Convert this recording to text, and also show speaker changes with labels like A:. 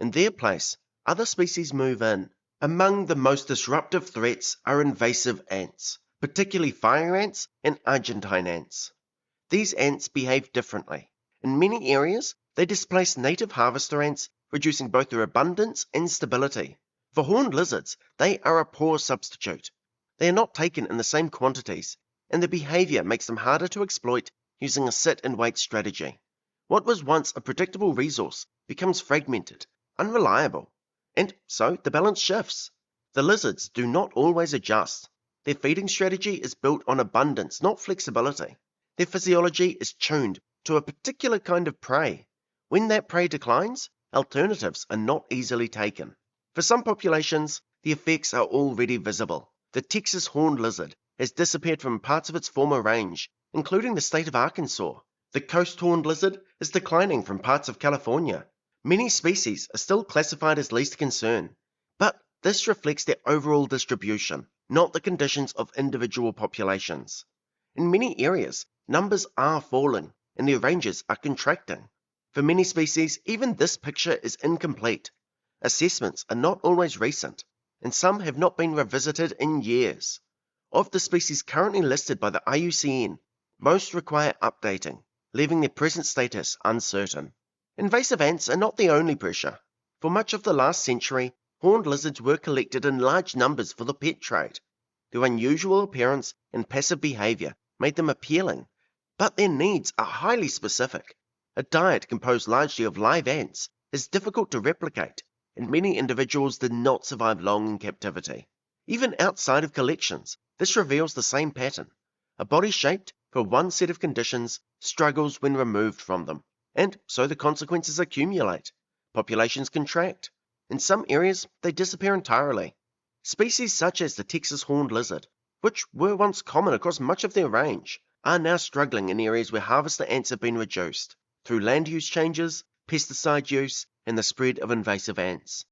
A: In their place, other species move in. Among the most disruptive threats are invasive ants, particularly fire ants and Argentine ants. These ants behave differently. In many areas, they displace native harvester ants, reducing both their abundance and stability. For horned lizards, they are a poor substitute. They are not taken in the same quantities, and their behavior makes them harder to exploit using a sit-and-wait strategy. What was once a predictable resource becomes fragmented, unreliable, and so the balance shifts. The lizards do not always adjust. Their feeding strategy is built on abundance, not flexibility. Their physiology is tuned to a particular kind of prey. When that prey declines, alternatives are not easily taken. For some populations, the effects are already visible. The Texas horned lizard has disappeared from parts of its former range, including the state of Arkansas. The coast horned lizard is declining from parts of California. Many species are still classified as least concern, but this reflects their overall distribution, not the conditions of individual populations. In many areas, numbers are falling and their ranges are contracting. For many species, even this picture is incomplete. Assessments are not always recent, and some have not been revisited in years. Of the species currently listed by the IUCN, most require updating, leaving their present status uncertain. Invasive ants are not the only pressure. For much of the last century, horned lizards were collected in large numbers for the pet trade. Their unusual appearance and passive behavior made them appealing, but their needs are highly specific. A diet composed largely of live ants is difficult to replicate, and many individuals did not survive long in captivity. Even outside of collections, this reveals the same pattern. A body shaped for one set of conditions struggles when removed from them, and so the consequences accumulate. Populations contract. In some areas, they disappear entirely. Species such as the Texas horned lizard, which were once common across much of their range, are now struggling in areas where harvester ants have been reduced through land use changes, pesticide use, and the spread of invasive ants.